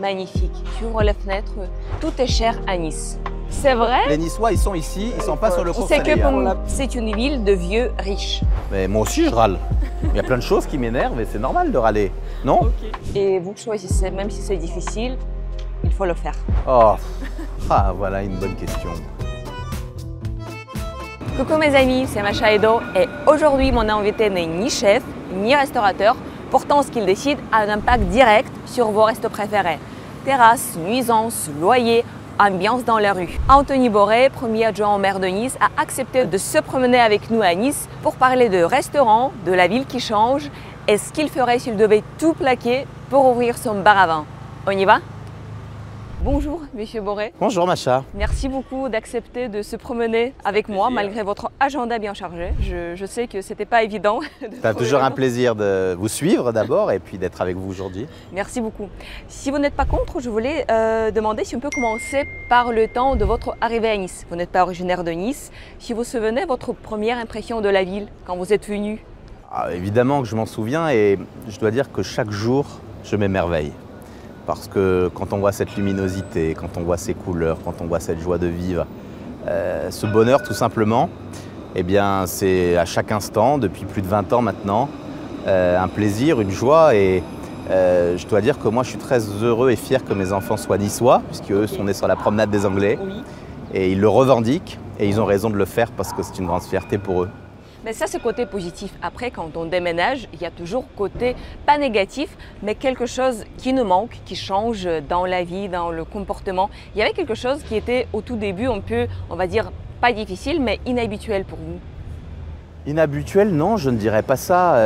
magnifique. Tu ouvres la fenêtre, tout est cher à Nice. C'est vrai? Les Niçois, ils sont ici, ils sont pas sur le On cours sait que Saléa. c'est une ville de vieux riches. Mais moi aussi, je râle. Il y a plein de choses qui m'énervent et c'est normal de râler, non? Et vous choisissez, même si c'est difficile, il faut le faire. Oh, voilà une bonne question. Coucou mes amis, c'est Macha Edo et aujourd'hui mon invité n'est ni chef ni restaurateur. Pourtant, ce qu'il décide a un impact direct sur vos restos préférés. Terrasses, nuisances, loyers, ambiance dans la rue. Anthony Boré, premier adjoint au maire de Nice, a accepté de se promener avec nous à Nice pour parler de restaurants, de la ville qui change et ce qu'il ferait s'il devait tout plaquer pour ouvrir son bar à vin. On y va? Bonjour Monsieur Boré. Bonjour Macha. Merci beaucoup d'accepter de se promener avec moi malgré votre agenda bien chargé. Je sais que c'était pas évident. C'est toujours un plaisir de vous suivre d'abord et puis d'être avec vous aujourd'hui. Merci beaucoup. Si vous n'êtes pas contre, je voulais demander si on peut commencer par le temps de votre arrivée à Nice. Vous n'êtes pas originaire de Nice. Si vous vous souvenez votre première impression de la ville quand vous êtes venu? Évidemment que je m'en souviens et je dois dire que chaque jour, je m'émerveille. Parce que quand on voit cette luminosité, quand on voit ces couleurs, quand on voit cette joie de vivre, ce bonheur tout simplement, eh bien c'est à chaque instant, depuis plus de 20 ans maintenant, un plaisir, une joie et je dois dire que moi je suis très heureux et fier que mes enfants soient niçois, puisqu'eux sont nés sur la promenade des Anglais et ils le revendiquent et ils ont raison de le faire parce que c'est une grande fierté pour eux. Mais ça, c'est côté positif. Après, quand on déménage, il y a toujours côté pas négatif, mais quelque chose qui nous manque, qui change dans la vie, dans le comportement. Il y avait quelque chose qui était au tout début on va dire, pas difficile, mais inhabituel pour vous. Inhabituel, non, je ne dirais pas ça.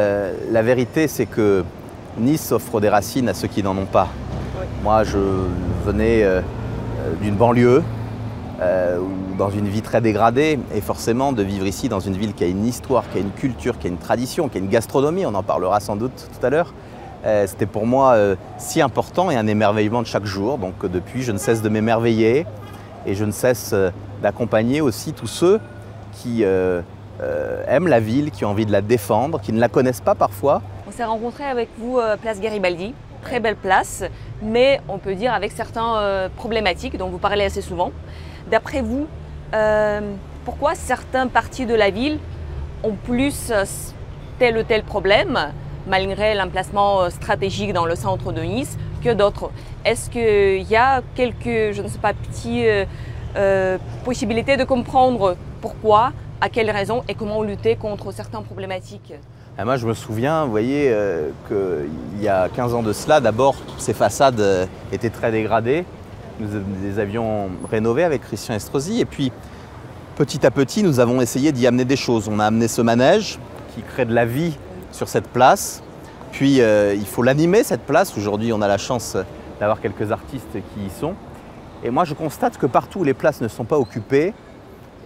La vérité, c'est que Nice offre des racines à ceux qui n'en ont pas. Oui. Moi, je venais d'une banlieue, ou dans une vie très dégradée, et forcément de vivre ici dans une ville qui a une histoire, qui a une culture, qui a une tradition, qui a une gastronomie, on en parlera sans doute tout à l'heure, c'était pour moi si important et un émerveillement de chaque jour. Donc depuis, je ne cesse de m'émerveiller et je ne cesse d'accompagner aussi tous ceux qui aiment la ville, qui ont envie de la défendre, qui ne la connaissent pas parfois. On s'est rencontré avec vous place Garibaldi, très belle place, mais on peut dire avec certaines problématiques dont vous parlez assez souvent. D'après vous, pourquoi certaines parties de la ville ont plus tel ou tel problème, malgré l'emplacement stratégique dans le centre de Nice, que d'autres? Est-ce qu'il y a quelques, je ne sais pas, petites possibilités de comprendre pourquoi, à quelles raisons et comment lutter contre certaines problématiques? Moi, je me souviens, vous voyez, qu'il y a 15 ans de cela, d'abord, ces façades étaient très dégradées. Nous les avions rénovées avec Christian Estrosi et puis petit à petit nous avons essayé d'y amener des choses. On a amené ce manège qui crée de la vie sur cette place. Puis il faut l'animer cette place. Aujourd'hui on a la chance d'avoir quelques artistes qui y sont. Et moi je constate que partout où les places ne sont pas occupées,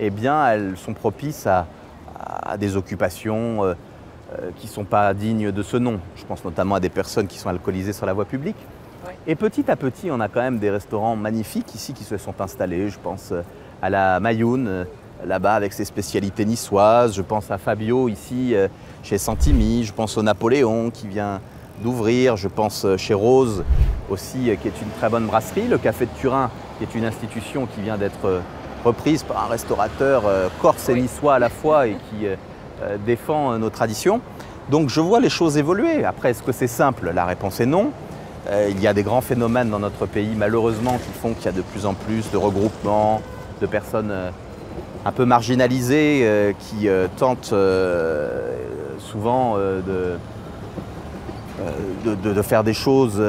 eh bien elles sont propices à des occupations qui ne sont pas dignes de ce nom. Je pense notamment à des personnes qui sont alcoolisées sur la voie publique. Et petit à petit, on a quand même des restaurants magnifiques ici qui se sont installés. Je pense à la Mayoun, là-bas avec ses spécialités niçoises. Je pense à Fabio ici chez Santimi. Je pense au Napoléon qui vient d'ouvrir. Je pense chez Rose aussi qui est une très bonne brasserie. Le Café de Turin qui est une institution qui vient d'être reprise par un restaurateur corse et niçois à la fois et qui défend nos traditions. Donc je vois les choses évoluer. Après, est-ce que c'est simple? La réponse est non. Il y a des grands phénomènes dans notre pays, malheureusement, qui font qu'il y a de plus en plus de regroupements, de personnes un peu marginalisées qui tentent souvent de faire des choses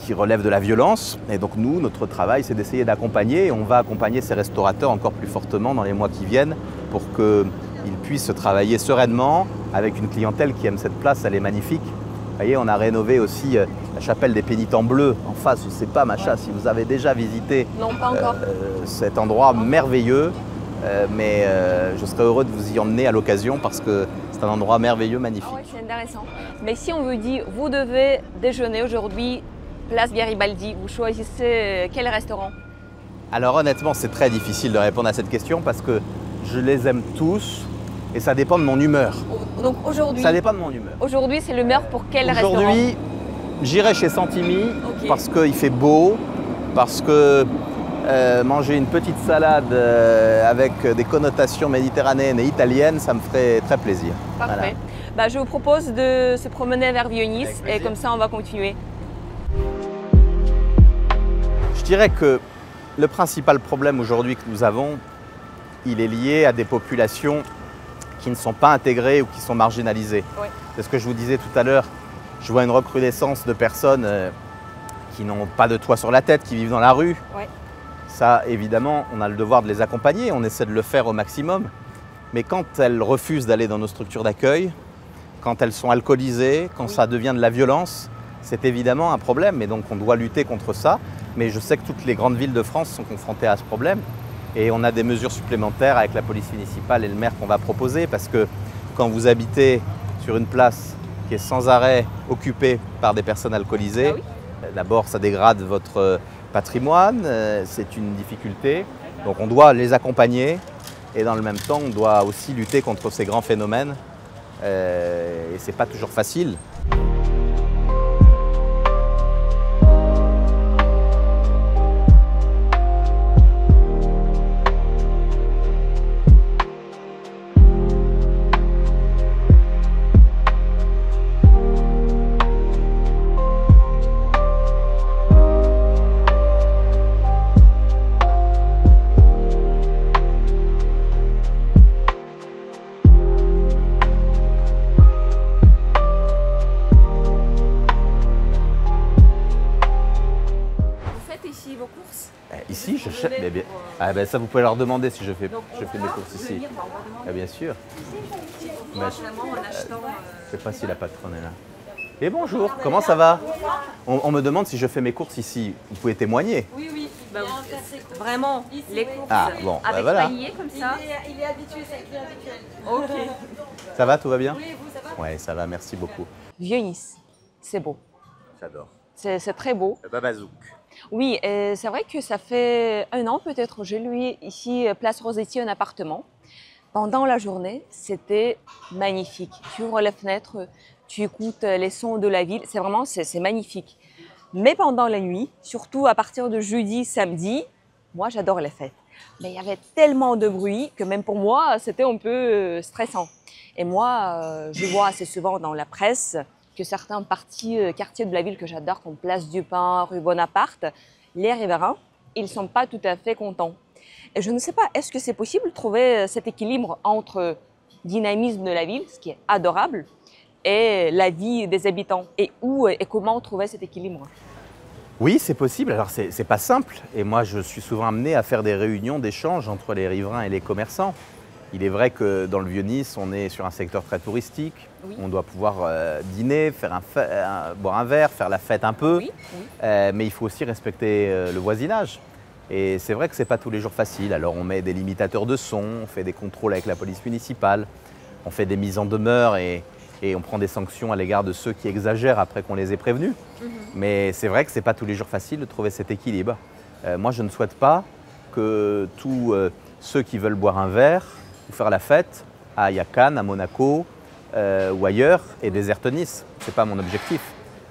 qui relèvent de la violence. Et donc nous, notre travail, c'est d'essayer d'accompagner. Et on va accompagner ces restaurateurs encore plus fortement dans les mois qui viennent pour qu'ils puissent travailler sereinement avec une clientèle qui aime cette place, elle est magnifique. Vous voyez, on a rénové aussi la chapelle des Pénitents Bleus en face. Je ne sais pas, Macha, si vous avez déjà visité cet endroit merveilleux, mais je serais heureux de vous y emmener à l'occasion parce que c'est un endroit merveilleux, magnifique. Ah oui, c'est intéressant. Mais si on vous dit, vous devez déjeuner aujourd'hui, place Garibaldi, vous choisissez quel restaurant? Alors honnêtement, c'est très difficile de répondre à cette question parce que je les aime tous. Et ça dépend de mon humeur. Donc aujourd'hui, ça dépend de mon humeur. Aujourd'hui, c'est l'humeur pour quel restaurant? Aujourd'hui, J'irai chez Santimi Ok. parce qu'il fait beau, parce que manger une petite salade avec des connotations méditerranéennes et italiennes, ça me ferait très plaisir. Parfait. Voilà. Bah, je vous propose de se promener vers Vieux-Nice Avec et plaisir. comme ça on va continuer. Je dirais que le principal problème aujourd'hui que nous avons, il est lié à des populations qui ne sont pas intégrées ou qui sont marginalisées. Ouais. C'est ce que je vous disais tout à l'heure. Je vois une recrudescence de personnes qui n'ont pas de toit sur la tête, qui vivent dans la rue. Ouais. Ça, évidemment, on a le devoir de les accompagner, on essaie de le faire au maximum. Mais quand elles refusent d'aller dans nos structures d'accueil, quand elles sont alcoolisées, quand Oui. ça devient de la violence, c'est évidemment un problème. Et donc, on doit lutter contre ça. Mais je sais que toutes les grandes villes de France sont confrontées à ce problème. Et on a des mesures supplémentaires avec la police municipale et le maire qu'on va proposer. Parce que quand vous habitez sur une place qui est sans arrêt occupée par des personnes alcoolisées, Ah oui. D'abord, ça dégrade votre patrimoine, c'est une difficulté. Donc on doit les accompagner et dans le même temps, on doit aussi lutter contre ces grands phénomènes. Et ce n'est pas toujours facile. Vous faites ici vos courses? Ici, je cherche. Ah ben ça, vous pouvez leur demander si je fais mes courses ici. Venir, on va demander Ah, bien sûr. Mais finalement en achetant. je ne sais pas si la patronne est là. Et bonjour, comment ça va? On me demande si je fais mes courses ici. Vous pouvez témoigner. Oui, oui. Bah, vraiment, les courses Ah, bon, bah avec voilà. panier comme ça. Il est habitué, c'est un client habituel. Ok. Ça va, tout va bien? Oui, vous, ça va? Ouais, ça va, merci beaucoup. Vieux-Nice, c'est beau. J'adore. C'est très beau. Babazouk. Oui, c'est vrai que ça fait un an peut-être, j'ai loué ici, Place Rosetti, un appartement. Pendant la journée, c'était magnifique. Tu ouvres les fenêtres, tu écoutes les sons de la ville, c'est magnifique. Mais pendant la nuit, surtout à partir de jeudi, samedi, moi j'adore les fêtes. Mais il y avait tellement de bruit que même pour moi, c'était un peu stressant. Et moi, je vois assez souvent dans la presse que certains quartiers de la ville que j'adore, comme Place du Pin, rue Bonaparte, les riverains, ils ne sont pas tout à fait contents. Et je ne sais pas, est-ce que c'est possible de trouver cet équilibre entre dynamisme de la ville, ce qui est adorable, et la vie des habitants? Et où et comment trouver cet équilibre? Oui, c'est possible. Alors, c'est pas simple. Et moi, je suis souvent amené à faire des réunions d'échange entre les riverains et les commerçants. Il est vrai que dans le Vieux-Nice, on est sur un secteur très touristique. Oui. On doit pouvoir dîner, boire un verre, faire la fête un peu. Oui, oui. Mais il faut aussi respecter le voisinage. Et c'est vrai que ce n'est pas tous les jours facile. Alors on met des limitateurs de son, on fait des contrôles avec la police municipale, on fait des mises en demeure et on prend des sanctions à l'égard de ceux qui exagèrent après qu'on les ait prévenus. Mais c'est vrai que ce n'est pas tous les jours facile de trouver cet équilibre. Moi, je ne souhaite pas que tous ceux qui veulent boire un verre ou faire la fête aillent à Cannes, à Monaco ou ailleurs et désertent Nice. Ce n'est pas mon objectif.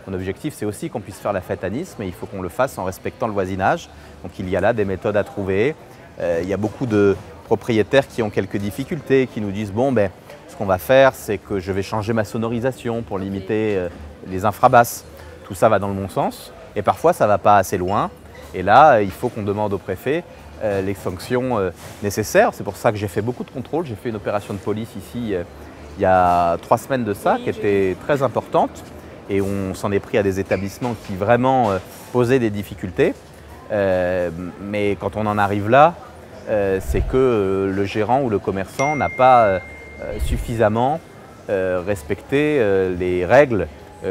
Mon objectif, c'est aussi qu'on puisse faire la fête à Nice, mais il faut qu'on le fasse en respectant le voisinage. Donc il y a là des méthodes à trouver. Il y a beaucoup de propriétaires qui ont quelques difficultés, qui nous disent « bon, ben, ce qu'on va faire, c'est que je vais changer ma sonorisation pour limiter les infrabasses ». Tout ça va dans le bon sens, et parfois ça ne va pas assez loin. Et là, il faut qu'on demande au préfet les sanctions nécessaires. C'est pour ça que j'ai fait beaucoup de contrôles. J'ai fait une opération de police ici il y a 3 semaines de ça, qui était très importante. Et on s'en est pris à des établissements qui vraiment posaient des difficultés. Mais quand on en arrive là, c'est que le gérant ou le commerçant n'a pas suffisamment respecté les règles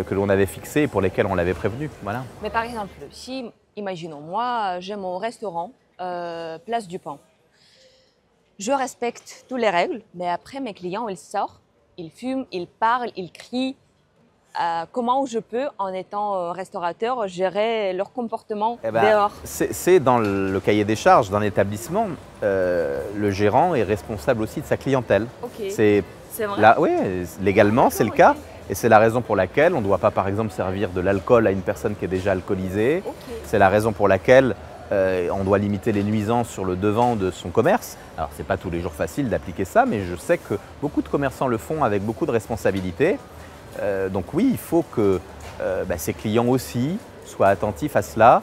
que l'on avait fixées et pour lesquelles on l'avait prévenu. Voilà. Mais par exemple, si, imaginons, moi, j'ai mon restaurant, Place du Pin. Je respecte toutes les règles, mais après, mes clients, ils sortent, ils fument, ils parlent, ils crient. Comment je peux, en étant restaurateur, gérer leur comportement dehors? C'est dans le cahier des charges d'un établissement. Le gérant est responsable aussi de sa clientèle. Ok. C'est C'est vrai? là, oui, légalement, c'est le cas. Et c'est la raison pour laquelle on ne doit pas, par exemple, servir de l'alcool à une personne qui est déjà alcoolisée. Ok. C'est la raison pour laquelle on doit limiter les nuisances sur le devant de son commerce. Alors, ce n'est pas tous les jours facile d'appliquer ça, mais je sais que beaucoup de commerçants le font avec beaucoup de responsabilité. Donc oui, il faut que ces clients aussi soient attentifs à cela,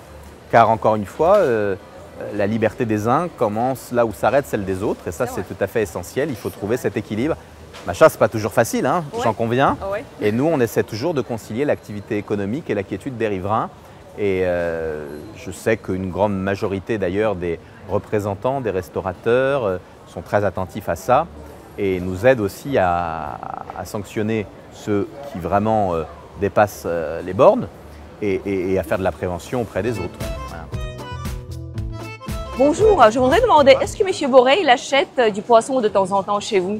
car encore une fois, la liberté des uns commence là où s'arrête celle des autres, et ça c'est tout à fait essentiel, il faut trouver cet équilibre. Machin, c'est pas toujours facile, hein, Ouais. j'en conviens, Ah ouais. et nous on essaie toujours de concilier l'activité économique et la quiétude des riverains, et je sais qu'une grande majorité d'ailleurs des représentants, des restaurateurs sont très attentifs à ça, et nous aident aussi à sanctionner ceux qui vraiment dépassent les bornes, et à faire de la prévention auprès des autres. Voilà. Bonjour, je voudrais demander, est-ce que M. Boré, il achète du poisson de temps en temps chez vous?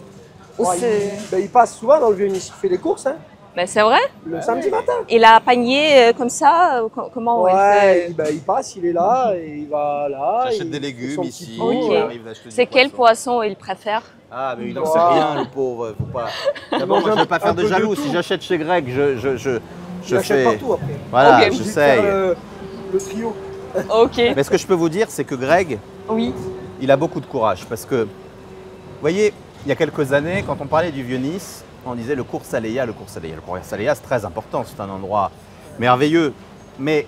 Ou Ouais, c'est- il passe souvent dans le Vieux-Nice, il fait les courses, hein, Mais c'est vrai? le samedi matin. Il a un panier comme ça? Comment il fait? Il passe, il est là, et il va là. J'achète il des fait légumes son ici, petit tour. Ok. il arrive d'acheter du C'est quel poisson. poisson il préfère? Ah, mais il n'en Wow. sait rien, le pauvre. Faut pas... D'abord, moi, je ne vais pas faire Un de peu de jaloux. tout. Si j'achète chez Greg, je Il achète fais... partout après. Voilà, Ok. Vous dites j'essaye. faire le trio. Ok. Mais ce que je peux vous dire, c'est que Greg, Oui. il a beaucoup de courage. Parce que, vous voyez, il y a quelques années, quand on parlait du Vieux-Nice, on disait le cours Saléa, le cours Saléa. Le cours Saléa, c'est très important, c'est un endroit merveilleux. Mais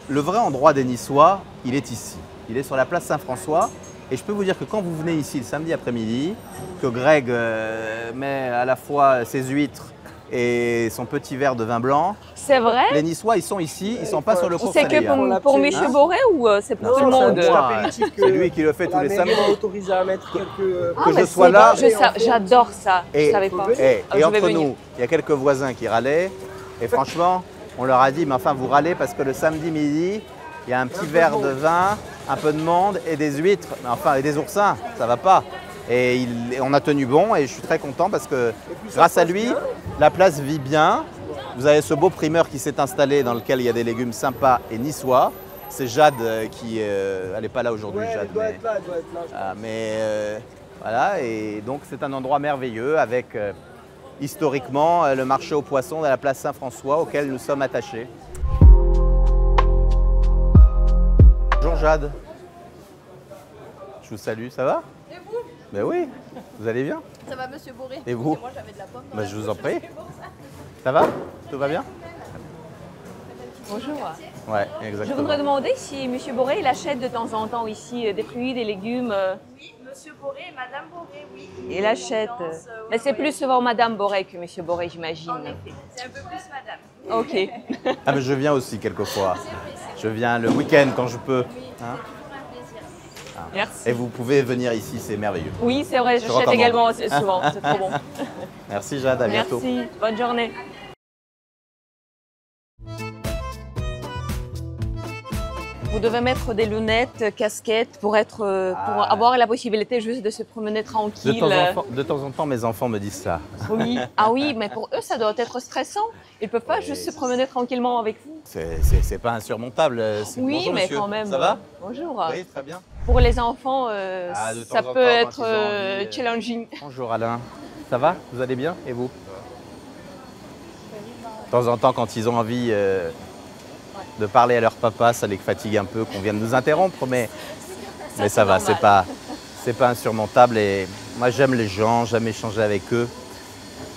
le vrai endroit des Niçois, il est ici. Il est sur la place Saint-François. Et je peux vous dire que quand vous venez ici le samedi après-midi, que Greg met à la fois ses huîtres et son petit verre de vin blanc, C'est vrai? les Niçois, ils sont ici, ils ne sont pas sur le cours C'est que Saléa. pour Hein? M. Boré ou c'est pour tout le Non, monde? c'est moi. apéritif que C'est lui qui le fait tous la les mairie samedis. m'a autorisé à mettre quelques... Ah, que mais je sois c'est là. bon, j'adore ça. Je Et- savais pas. Et, Ah, et je vais entre venir. nous, il y a quelques voisins qui râlaient. Et franchement, on leur a dit, mais enfin, vous râlez parce que le samedi midi, il y a un petit verre de vin, un peu de monde et des huîtres, mais enfin, et des oursins, ça va pas. Et on a tenu bon et je suis très content parce que puis, ça grâce se à passe lui, bien. la place vit bien. Vous avez ce beau primeur qui s'est installé dans lequel il y a des légumes sympas et niçois. C'est Jade qui, elle n'est pas là aujourd'hui, Ouais, Jade. elle doit mais- être là, elle doit être là. ah, voilà, et donc c'est un endroit merveilleux avec historiquement le marché aux poissons de la place Saint-François auquel nous sommes attachés. Bonjour Jade. Je vous salue, ça va? Et vous? Ben oui, vous allez bien? Ça va, monsieur Boré? Et vous? Moi, j'avais de la pomme. dans Ben, la je vous bouche, en prie. c'est pour ça. Ça va? Tout va bien? Bonjour. Ouais, Je exactement. voudrais demander si M. Boré, il achète de temps en temps ici des fruits, des légumes. Oui, monsieur Boré et madame Boré, oui. Il achète. Mais c'est plus souvent Madame Boré que M. Boré, j'imagine. En effet, c'est un peu plus madame. Ok. Ah, mais je viens aussi quelquefois. Je viens le week-end quand je peux. Hein? Toujours un plaisir. Merci. Et vous pouvez venir ici, c'est merveilleux. Oui, c'est vrai, j'achète recommande. également souvent. C'est trop bon. Merci Jade, à bientôt. Merci. Bonne journée. Vous devez mettre des lunettes, casquettes pour avoir la possibilité juste de se promener tranquille. De temps en temps, mes enfants me disent ça. Oui. Ah oui, mais pour eux, ça doit être stressant. Ils ne peuvent pas juste se promener tranquillement avec vous. C'est pas insurmontable. Oui, Bonjour, mais monsieur. quand même. Ça va? Bonjour. Oui, très bien. Pour les enfants, De ça temps en peut temps, être quand ils ont envie, challenging. Bonjour Alain. Ça va? Vous allez bien? Et vous? De temps en temps, quand ils ont envie de parler à leur papa, ça les fatigue un peu qu'on vienne nous interrompre, mais ça va, c'est pas insurmontable. Et moi, j'aime les gens, j'aime échanger avec eux,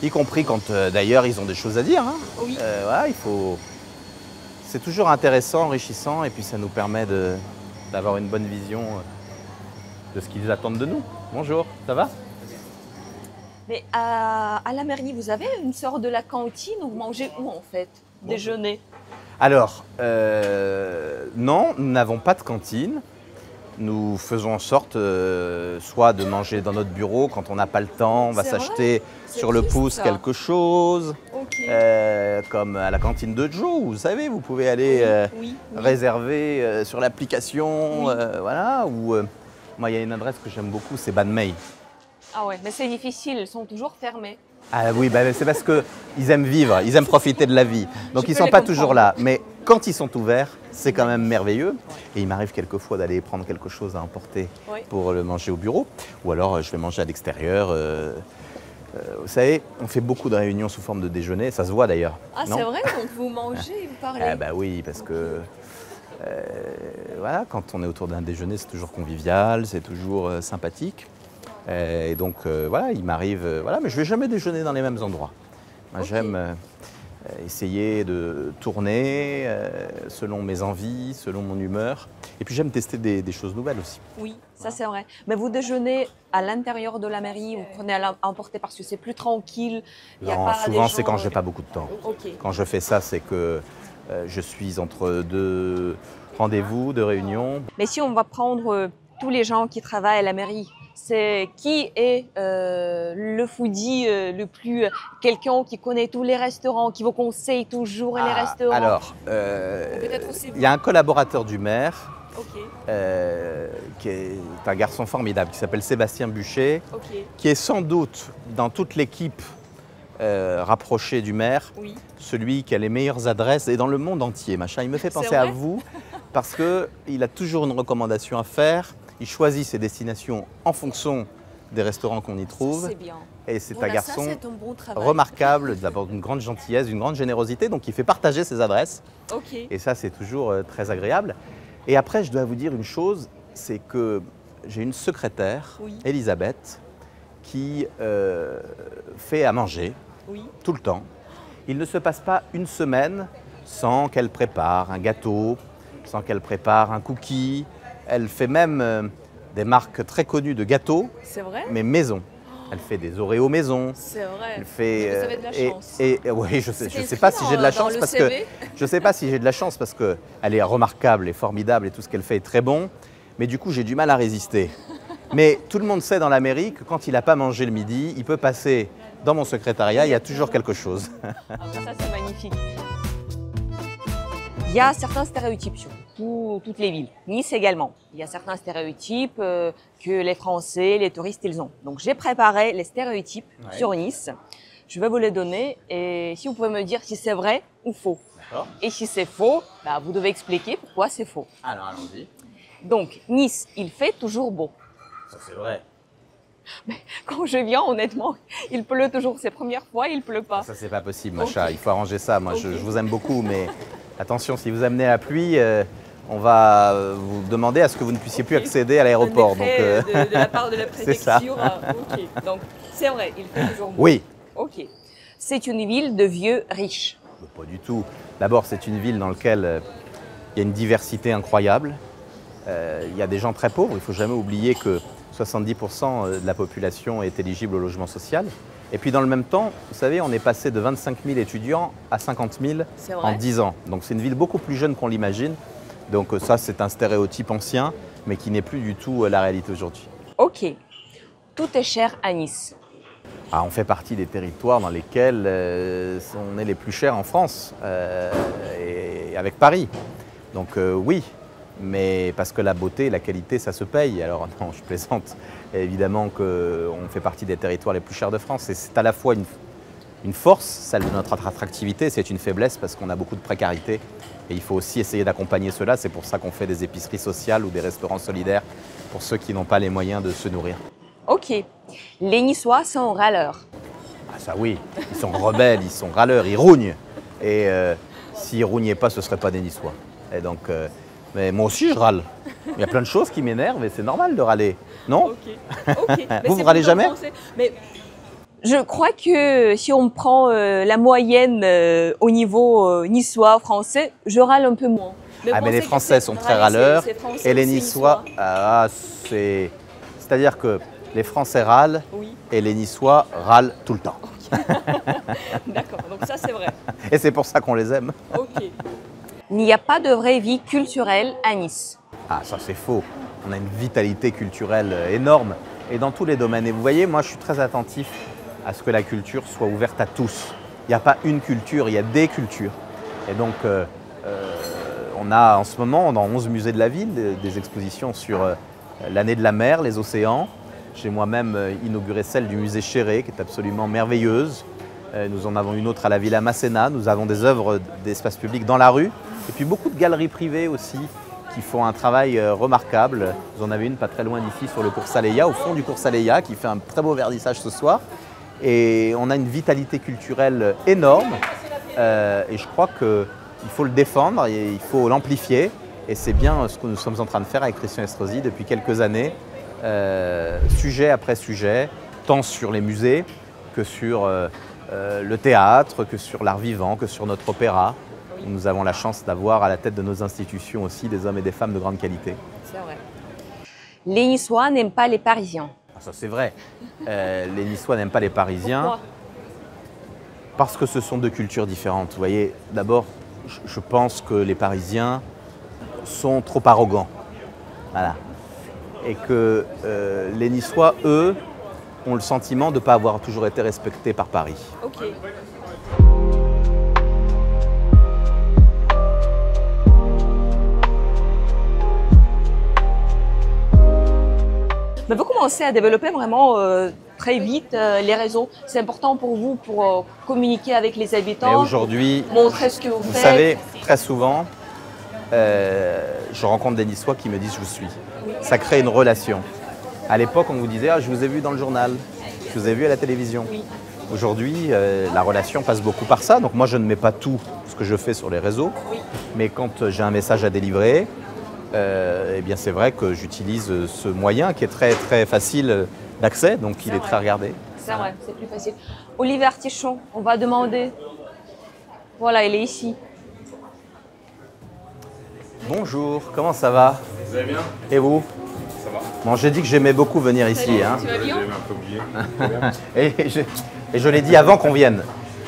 y compris quand d'ailleurs ils ont des choses à dire. Hein. Oui. Voilà, c'est toujours intéressant, enrichissant, et puis ça nous permet d'avoir une bonne vision de ce qu'ils attendent de nous. Bonjour, ça va? Mais à la mairie, vous avez une sorte de la cantine où vous mangez où en fait? Déjeuner? Alors, non, nous n'avons pas de cantine. Nous faisons en sorte soit de manger dans notre bureau quand on n'a pas le temps, on va C'est s'acheter C'est sur le triste, pouce ça. quelque chose, Ok. comme à la cantine de Joe, vous savez, vous pouvez aller Oui. oui. réserver sur l'application, Oui. voilà, ou moi il y a une adresse que j'aime beaucoup, c'est Ban Mei. Ah ouais, mais c'est difficile, ils sont toujours fermés. Ah oui, bah, c'est parce qu'ils aiment vivre, ils aiment profiter de la vie. Donc Je ils ne peux sont les pas comprendre. toujours là. Mais quand ils sont ouverts, c'est quand même merveilleux. Et il m'arrive quelquefois d'aller prendre quelque chose à emporter Oui. pour le manger au bureau. Ou alors je vais manger à l'extérieur. Vous savez, on fait beaucoup de réunions sous forme de déjeuner, ça se voit d'ailleurs. Ah, non c'est vrai, donc vous mangez, vous parlez. Ah bah oui, parce que voilà, quand on est autour d'un déjeuner, c'est toujours convivial, c'est toujours sympathique. Et donc voilà, il m'arrive, voilà, mais je vais jamais déjeuner dans les mêmes endroits. Moi, j'aime essayer de tourner selon mes envies, selon mon humeur. Et puis j'aime tester des choses nouvelles aussi. Oui, ça c'est vrai. Mais vous déjeunez à l'intérieur de la mairie, vous prenez à emporter parce que c'est plus tranquille. Il y a Non, pas souvent des c'est gens, quand j'ai pas beaucoup de temps. Ok. Quand je fais ça, c'est que je suis entre deux rendez-vous, deux réunions. Mais si on va prendre tous les gens qui travaillent à la mairie, c'est qui est le foodie le plus... quelqu'un qui connaît tous les restaurants, qui vous conseille toujours les restaurants? Alors, Peut-être aussi vous. il y a un collaborateur du maire Ok, qui est un garçon formidable qui s'appelle Sébastien Buchet, ok, qui est sans doute dans toute l'équipe rapprochée du maire, oui. celui qui a les meilleures adresses et dans le monde entier. Machin. Il me fait C'est penser à vrai vous parce qu'il a toujours une recommandation à faire. Il choisit ses destinations en fonction des restaurants qu'on y trouve. C'est bien. Et c'est Voilà, un garçon ça, c'est un bon travail. remarquable, d'abord d'une grande gentillesse, d'une grande générosité, donc il fait partager ses adresses. Ok. Et ça, c'est toujours très agréable. Et après, je dois vous dire une chose, c'est que j'ai une secrétaire, Oui. Elisabeth, qui fait à manger Oui. tout le temps. Il ne se passe pas une semaine sans qu'elle prépare un gâteau, sans qu'elle prépare un cookie. Elle fait même des marques très connues de gâteaux, C'est vrai? mais maison. Elle fait des Oreos maison. C'est vrai. Elle fait, Vous avez de la chance. Oui, je sais C'est pas écrit si j'ai de la dans chance le parce que CV. je sais pas si j'ai de la chance parce que elle est remarquable et formidable et tout ce qu'elle fait est très bon. Mais du coup, j'ai du mal à résister. Mais tout le monde sait dans la mairie que quand il n'a pas mangé le midi, il peut passer dans mon secrétariat, il y a toujours quelque chose. Ah, ça, c'est magnifique. Il y a certains stéréotypes sur toutes les villes, Nice également. Il y a certains stéréotypes que les Français, les touristes, ils ont. Donc j'ai préparé les stéréotypes Ouais. sur Nice. Je vais vous les donner et si vous pouvez me dire si c'est vrai ou faux. D'accord. Et si c'est faux, bah, vous devez expliquer pourquoi c'est faux. Alors allons-y. Donc Nice, il fait toujours beau. Ça c'est vrai. Quand je viens, honnêtement, il pleut toujours. C'est la première fois, il pleut pas. Ça c'est pas possible, Ok. Macha. Il faut arranger ça. Moi, Ok. je vous aime beaucoup, mais attention, si vous amenez la pluie, on va vous demander à ce que vous ne puissiez plus accéder à l'aéroport. Un décret de la part de la c'est ça. préfecture. Ok. Donc c'est vrai, il fait toujours beau. Oui. Ok. C'est une ville de vieux riches. Pas du tout. D'abord, c'est une ville dans laquelle il y a une diversité incroyable. Il y a des gens très pauvres. Il ne faut jamais oublier que 70% de la population est éligible au logement social. Et puis dans le même temps, vous savez, on est passé de 25 000 étudiants à 50 000 C'est en vrai. 10 ans. Donc c'est une ville beaucoup plus jeune qu'on l'imagine. Donc ça, c'est un stéréotype ancien, mais qui n'est plus du tout la réalité aujourd'hui. Ok. Tout est cher à Nice. Ah, on fait partie des territoires dans lesquels on est les plus chers en France, et avec Paris. Donc oui, mais parce que la beauté, la qualité, ça se paye. Alors non, je plaisante. Évidemment qu'on fait partie des territoires les plus chers de France. Et c'est à la fois une force, celle de notre attractivité, c'est une faiblesse parce qu'on a beaucoup de précarité. Et il faut aussi essayer d'accompagner cela. C'est pour ça qu'on fait des épiceries sociales ou des restaurants solidaires pour ceux qui n'ont pas les moyens de se nourrir. Ok. Les Niçois sont râleurs. Ah ça oui, ils sont rebelles, ils sont râleurs, ils rognent. Et s'ils rognaient pas, ce ne seraient pas des Niçois. Et donc, mais moi aussi je râle. Il y a plein de choses qui m'énervent et c'est normal de râler, non? Ok. Mais Vous c'est râlez plutôt jamais? français. Mais je crois que si on prend la moyenne au niveau niçois, français, je râle un peu moins. Ah mais les pensez que Français c'est sont très râler, râleurs c'est français et les aussi, Niçois, c'est-à-dire que les Français râlent Oui, et les Niçois râlent tout le temps. d'accord. Donc ça, c'est vrai. Et c'est pour ça qu'on les aime. Ok. Il n'y a pas de vraie vie culturelle à Nice. Ah ça c'est faux. On a une vitalité culturelle énorme et dans tous les domaines. Et vous voyez, moi je suis très attentif à ce que la culture soit ouverte à tous. Il n'y a pas une culture, il y a des cultures. Et donc on a en ce moment dans 11 musées de la ville des expositions sur l'année de la mer, les océans. J'ai moi-même inauguré celle du musée Chéré qui est absolument merveilleuse. Nous en avons une autre à la Villa Masséna. Nous avons des œuvres d'espace public dans la rue. Et puis beaucoup de galeries privées aussi qui font un travail remarquable. Vous en avez une pas très loin d'ici sur le cours Saleya, au fond du cours Saleya, qui fait un très beau vernissage ce soir. Et on a une vitalité culturelle énorme. Et je crois qu'il faut le défendre et il faut l'amplifier. Et c'est bien ce que nous sommes en train de faire avec Christian Estrosi depuis quelques années, sujet après sujet, tant sur les musées que sur le théâtre, que sur l'art vivant, que sur notre opéra. Nous avons la chance d'avoir à la tête de nos institutions aussi des hommes et des femmes de grande qualité. C'est vrai. Les Niçois n'aiment pas les Parisiens. Ah, ça c'est vrai. Les Niçois n'aiment pas les Parisiens. Pourquoi? Parce que ce sont deux cultures différentes. Vous voyez, d'abord, je pense que les Parisiens sont trop arrogants. Voilà. Et que les Niçois, eux, ont le sentiment de ne pas avoir toujours été respectés par Paris. Ok. Mais vous commencez à développer vraiment très vite les réseaux. C'est important pour vous pour communiquer avec les Mais habitants, aujourd'hui, montrer ce que vous vous faites. savez, très souvent, je rencontre des Niçois qui me disent « je vous suis ». Ça crée une relation. À l'époque, on vous disait « ah, je vous ai vu dans le journal, je vous ai vu à la télévision Oui. ». Aujourd'hui, la relation passe beaucoup par ça. Donc moi, je ne mets pas tout ce que je fais sur les réseaux. Oui. Mais quand j'ai un message à délivrer, eh bien c'est vrai que j'utilise ce moyen qui est très, très facile d'accès. Donc il est très regardé. C'est vrai, c'est plus facile. Olivier Artichon, on va demander. Voilà, il est ici. Bonjour, comment ça va? Vous allez bien? Et vous? Ça va? Bon, j'ai dit que j'aimais beaucoup venir ici. Hein. Tu vas bien? J'ai un peu oublié. Et je l'ai dit avant qu'on vienne.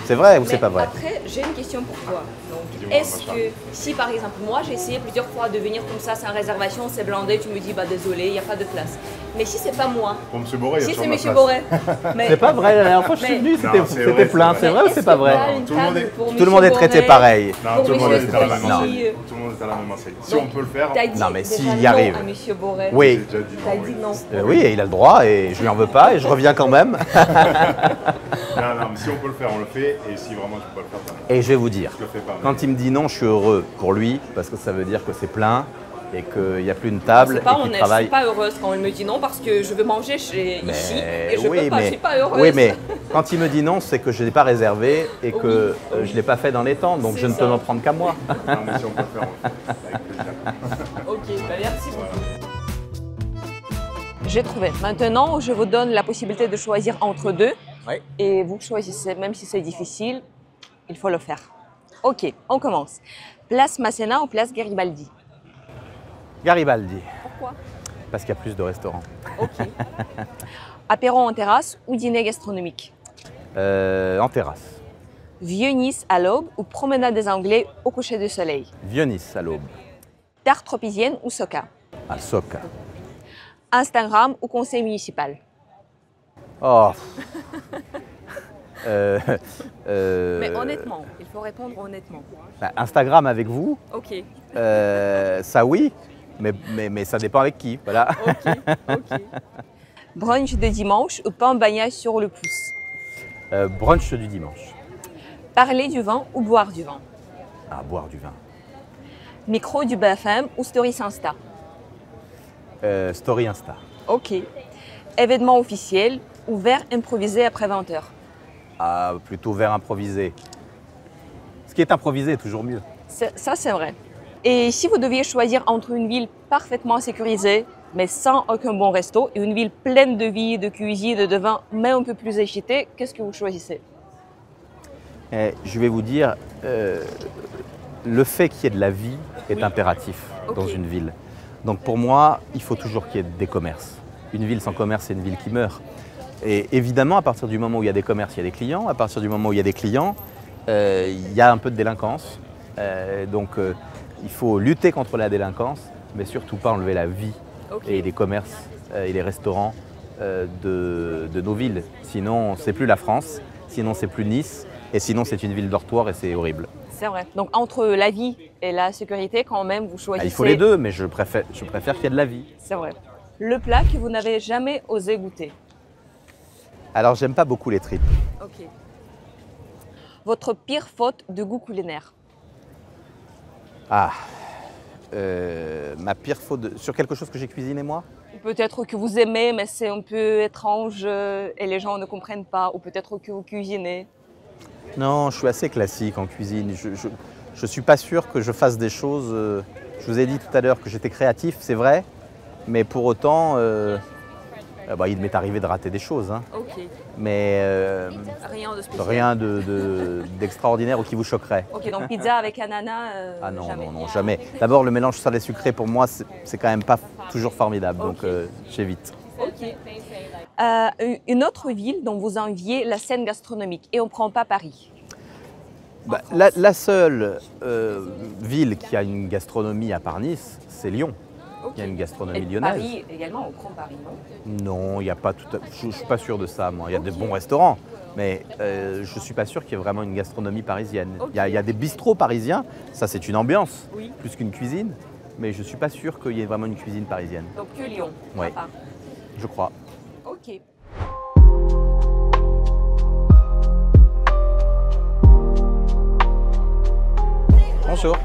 C'est vrai ou c'est Mais pas vrai? après, j'ai une question pour toi. Donc, Dis-moi, est-ce machin. que si par exemple, moi j'ai essayé plusieurs fois de venir comme ça, sans réservation, c'est blindé, tu me dis bah désolé, il n'y a pas de place. Mais si c'est pas moi, Pour M. Boré, il y a si toujours c'est ma Monsieur place. Boré, mais C'est pas vrai, la dernière fois que je suis Mais- venu, Non, c'est c'était vrai, plein. c'est C'est vrai. vrai ou c'est pas vrai? Tout le monde est- Tout le monde est traité pareil. Non, tout le monde est à la même Non. enseigne. Tout le monde est à la même enseigne. Si on peut le faire, T'as dit Non, mais déjà s'il y non arrive. à Monsieur Boré. Oui. j'ai déjà dit T'as non. dit Oui. non. Oui, et il a le droit et je lui en veux pas et je reviens quand même. Non, non, mais si on peut le faire, on le fait. Et si vraiment tu peux pas le faire, Et je vais vous dire, je le fais pas. quand il me dit non, je suis heureux pour lui parce que ça veut dire que c'est plein et qu'il n'y a plus une table C'est et pas qu'il honnête, je travaille. suis pas heureuse quand il me dit non parce que je veux manger ici et je peux pas, je suis pas heureuse. oui, mais quand il me dit non, c'est que je ne l'ai pas réservé et que je ne l'ai pas fait dans les temps, donc C'est je ne ça. peux m'en prendre qu'à moi. Non, mais si on peut le faire, on le fait. Avec plaisir. Ok, bah merci beaucoup. J'ai trouvé. Maintenant, je vous donne la possibilité de choisir entre deux. Oui. Et vous choisissez, même si c'est difficile, il faut le faire. Ok, on commence. Place Masséna ou place Garibaldi? Garibaldi, Pourquoi? parce qu'il y a plus de restaurants. Ok. Apéro en terrasse ou dîner gastronomique? En terrasse. Vieux-Nice à l'aube ou promenade des Anglais au coucher du soleil? Vieux-Nice à l'aube. Terre tropicienne ou Soca? À Soca. Instagram ou conseil municipal? Oh. Mais honnêtement, il faut répondre honnêtement. Bah, Instagram avec vous, Ok, ça oui, mais ça dépend avec qui. Voilà. ok. Brunch de dimanche ou pain bagna sur le pouce? Brunch du dimanche. Parler du vin ou boire du vin? À boire du vin. Micro du BFM ou Stories Insta? Story Insta. Ok. Événement officiel ou verre improvisé après 20h? Ah, plutôt verre improvisé. Ce qui est improvisé est toujours mieux. Ça, c'est vrai. Et si vous deviez choisir entre une ville parfaitement sécurisée, mais sans aucun bon resto, et une ville pleine de vie, de cuisine, de vin, mais un peu plus agitée, qu'est-ce que vous choisissez? Je vais vous dire, le fait qu'il y ait de la vie est impératif dans Ok. une ville. Donc pour moi, il faut toujours qu'il y ait des commerces. Une ville sans commerce, c'est une ville qui meurt. Et évidemment, à partir du moment où il y a des commerces, il y a des clients. À partir du moment où il y a des clients, il y a un peu de délinquance. Donc il faut lutter contre la délinquance, mais surtout pas enlever la vie Ok. et les commerces et les restaurants de nos villes. Sinon, c'est plus la France, sinon c'est plus Nice, et sinon c'est une ville dortoir et c'est horrible. C'est vrai. Donc entre la vie et la sécurité, quand même, vous Ah, choisissez... il faut les deux, mais je préfère qu'il y ait de la vie. C'est vrai. Le plat que vous n'avez jamais osé goûter? Alors, j'aime pas beaucoup les tripes. Ok. Votre pire faute de goût culinaire? Ah, ma pire faute sur quelque chose que j'ai cuisiné moi? Peut-être que vous aimez, mais c'est un peu étrange et les gens ne comprennent pas. Ou peut-être que vous cuisinez. Non, je suis assez classique en cuisine. Je suis pas sûr que je fasse des choses. Je vous ai dit tout à l'heure que j'étais créatif, c'est vrai, mais pour autant, il m'est arrivé de rater des choses. Hein. Ok. Mais Rien de spécial. rien d'extraordinaire ou qui vous choquerait. Ok, donc pizza avec ananas, Ah non, jamais. non, jamais. D'abord, le mélange salé-sucré, pour moi, c'est quand même pas toujours formidable, donc j'évite. Ok. Une autre ville dont vous enviez la scène gastronomique, et on ne prend pas Paris. La seule ville qui a une gastronomie à part Nice, c'est Lyon. Ok. Il y a une gastronomie Et lyonnaise. Paris également, on prend Paris, non? Non, il n'y a pas tout. Je ne suis pas sûr de ça, moi. Il y a des bons restaurants, mais je ne suis pas sûr qu'il y ait vraiment une gastronomie parisienne. Ok. Il y a des bistrots parisiens, ça c'est une ambiance, Oui. plus qu'une cuisine, mais je ne suis pas sûr qu'il y ait vraiment une cuisine parisienne. Donc que Lyon. Oui. à part. Je crois. Ok. Bonjour.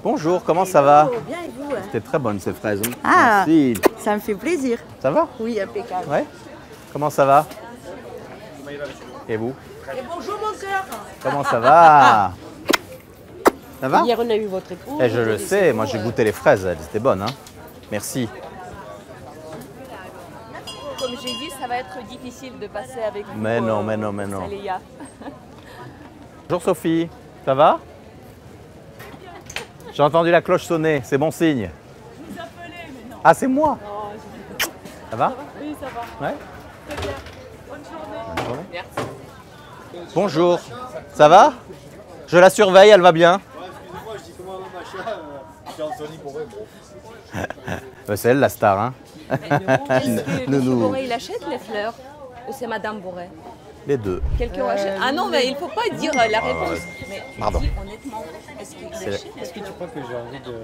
Bonjour, comment ça va? Bien et vous? C'était très bonne ces fraises. Hein. Ah. Merci. Ça me fait plaisir. Ça va? Oui, impeccable. Ouais. Comment ça va? Et vous? Bonjour mon cœur. Comment ça va? Ça va? Hier on a eu votre époux. Je le sais, moi j'ai goûté les fraises, elles étaient bonnes. Hein. Merci. Comme j'ai dit, ça va être difficile de passer avec vous. Mais non, mais non, mais non. Saléa. Bonjour Sophie, ça va? J'ai entendu la cloche sonner, c'est bon signe. Vous appelez, mais non. Ah, c'est moi? Ça va? Oui, ça va. Ouais. Très bien. Bonne journée. Merci. Bonjour, ça va? Je la surveille, elle va bien? Excusez-moi, je dis comment machin, j'ai Anthony pour eux. C'est elle la star, hein? Est-ce que Nous, M. nous. Boré, il achète les fleurs? Ou c'est Madame Boré? Les deux. Quelqu'un achète? Ah non, mais il ne faut pas dire la réponse. Mais Pardon. dis honnêtement, est-ce qu'il achète? Est-ce que tu crois que j'ai envie de...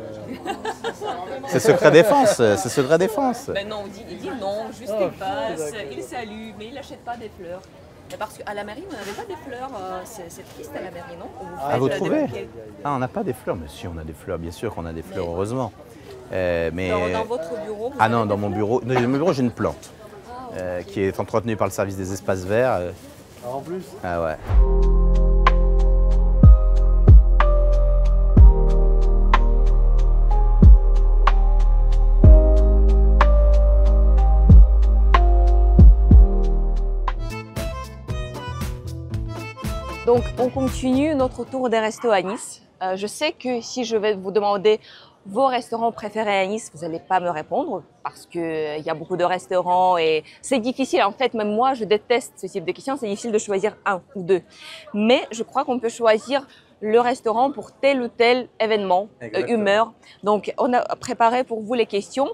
C'est secret défense, c'est secret défense. Ben non, il dit non, juste Oh, il passe, d'accord. il salue, mais il n'achète pas des fleurs. Mais parce qu'à la mairie, vous n'avez pas des fleurs, c'est triste à la mairie, non? Ah, vous faites, trouvez? des bouquets. Ah, on n'a pas des fleurs, mais si, on a des fleurs, bien sûr qu'on a des fleurs, heureusement. Mais... Dans votre bureau, vous Ah avez non, des dans mon fleurs? bureau, j'ai une plante qui est entretenue par le service des espaces verts. Ah, en plus. Ah ouais. Donc, on continue notre tour des restos à Nice. Je sais que si je vais vous demander vos restaurants préférés à Nice, vous n'allez pas me répondre parce qu'il y a beaucoup de restaurants et c'est difficile. En fait, même moi, je déteste ce type de questions. C'est difficile de choisir un ou deux. Mais je crois qu'on peut choisir le restaurant pour tel ou tel événement, humeur. Donc, on a préparé pour vous les questions.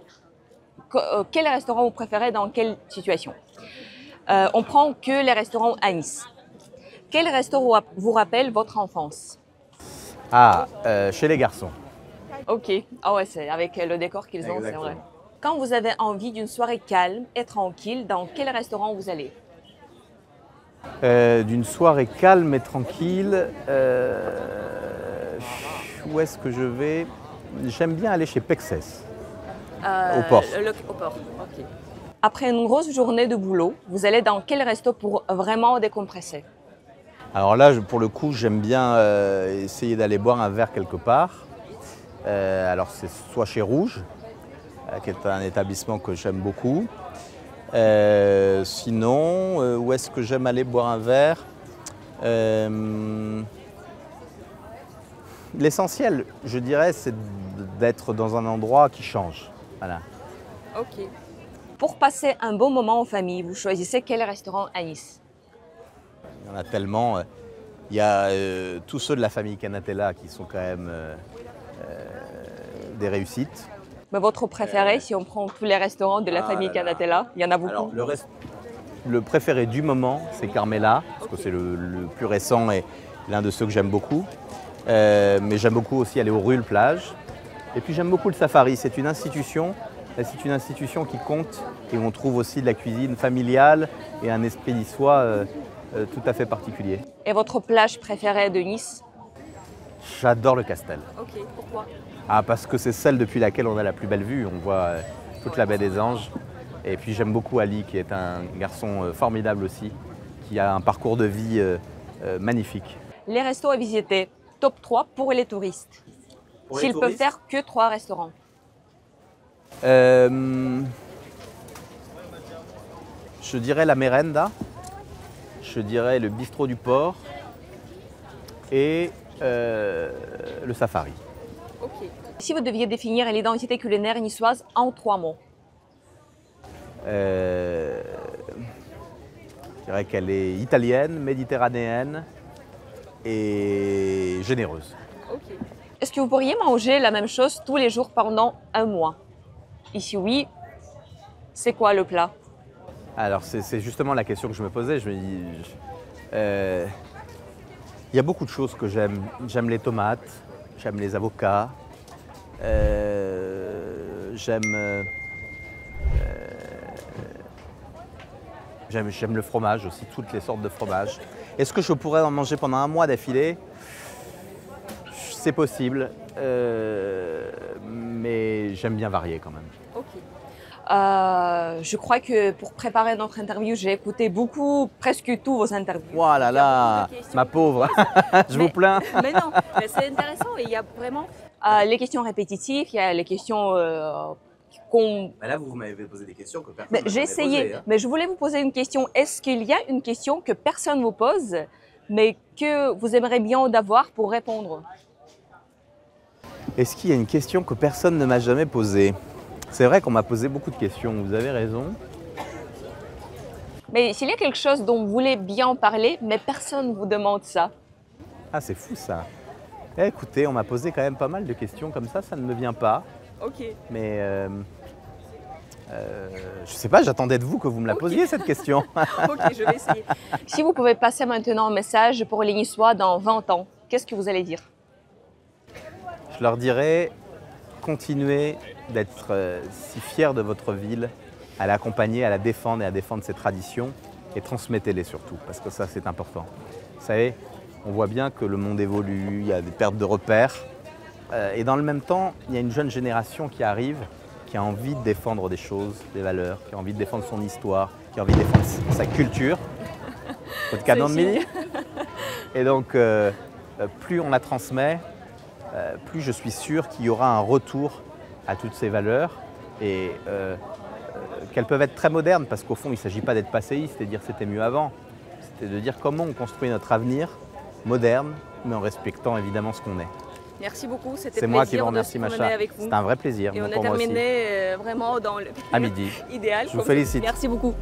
Quel restaurant vous préférez dans quelle situation? On prend que les restaurants à Nice. Quel restaurant vous rappelle votre enfance? Ah, chez les garçons. Ok. Ah ouais, c'est avec le décor qu'ils ont, c'est Exactement. vrai. Quand vous avez envie d'une soirée calme et tranquille, dans quel restaurant vous allez? D'une soirée calme et tranquille, où est-ce que je vais? J'aime bien aller chez Pexès. Au port. Au port, ok. Après une grosse journée de boulot, vous allez dans quel resto pour vraiment décompresser? Alors là, pour le coup, j'aime bien essayer d'aller boire un verre quelque part. Alors c'est soit chez Rouge, qui est un établissement que j'aime beaucoup. Sinon, où est-ce que j'aime aller boire un verre? L'essentiel, je dirais, c'est d'être dans un endroit qui change. Voilà. Ok. Pour passer un bon moment en famille, vous choisissez quel restaurant à Nice? Il y en a tellement. Il y a tous ceux de la famille Canatella qui sont quand même des réussites. Mais votre préféré, si on prend tous les restaurants de la famille Canatella, il y en a beaucoup. Alors, le préféré du moment, c'est Carmela, parce que c'est le plus récent et l'un de ceux que j'aime beaucoup. Mais j'aime beaucoup aussi aller au Ruhl plage. Et puis j'aime beaucoup le Safari. C'est une institution qui compte et on trouve aussi de la cuisine familiale et un esprit niçois tout à fait particulier. Et votre plage préférée de Nice? J'adore le Castel. Ok, pourquoi? Ah, parce que c'est celle depuis laquelle on a la plus belle vue. On voit toute la baie des Anges. Et puis j'aime beaucoup Ali, qui est un garçon formidable aussi, qui a un parcours de vie magnifique. Les restos à visiter, top 3 pour les touristes. S'ils peuvent faire que 3 restaurants. Je dirais la Merenda, je dirais le bistrot du port et le safari. Si vous deviez définir l'identité culinaire niçoise en 3 mots. Je dirais qu'elle est italienne, méditerranéenne et généreuse. Est-ce que vous pourriez manger la même chose tous les jours pendant un mois? Et si oui, c'est quoi le plat? Alors c'est justement la question que je me posais. Je me dis, il y a beaucoup de choses que j'aime. J'aime les tomates, j'aime les avocats, j'aime le fromage aussi, toutes les sortes de fromage. Est-ce que je pourrais en manger pendant un mois d'affilée? C'est possible, mais j'aime bien varier quand même. Je crois que pour préparer notre interview, j'ai écouté presque tous vos interviews. Oh là là, ma pauvre, je vous plains. Mais non, mais c'est intéressant. Il y a vraiment les questions répétitives, il y a les questions qu'on... Là, vous m'avez posé des questions que personne Mais j'ai essayé, mais je voulais vous poser une question. Est-ce qu'il y a une question que personne ne vous pose, mais que vous aimeriez bien d'avoir pour répondre? Est-ce qu'il y a une question que personne ne m'a jamais posée? C'est vrai qu'on m'a posé beaucoup de questions, vous avez raison. Mais s'il y a quelque chose dont vous voulez bien parler, mais personne ne vous demande ça. Ah, c'est fou ça. Écoutez, on m'a posé quand même pas mal de questions comme ça ne me vient pas. Mais je sais pas, j'attendais de vous que vous me la posiez cette question. Je vais essayer. Si vous pouvez passer maintenant un message pour les Niçois dans 20 ans, qu'est-ce que vous allez dire? Je leur dirais, continuez d'être si fiers de votre ville, à l'accompagner, à la défendre et à défendre ses traditions et transmettez-les surtout, parce que ça c'est important. Vous savez, on voit bien que le monde évolue, il y a des pertes de repères et dans le même temps, il y a une jeune génération qui arrive, qui a envie de défendre des choses, des valeurs, qui a envie de défendre son histoire, qui a envie de défendre sa culture, votre canon de midi. Et donc, plus on la transmet, plus je suis sûr qu'il y aura un retour à toutes ces valeurs et qu'elles peuvent être très modernes parce qu'au fond, il ne s'agit pas d'être passéiste et de dire c'était mieux avant. C'était de dire comment on construit notre avenir moderne, mais en respectant évidemment ce qu'on est. Merci beaucoup, c'était C'est moi qui vous remercie, Macha. C'est un vrai plaisir. Et on a terminé vraiment dans le à midi. idéal. Je vous félicite. Merci beaucoup.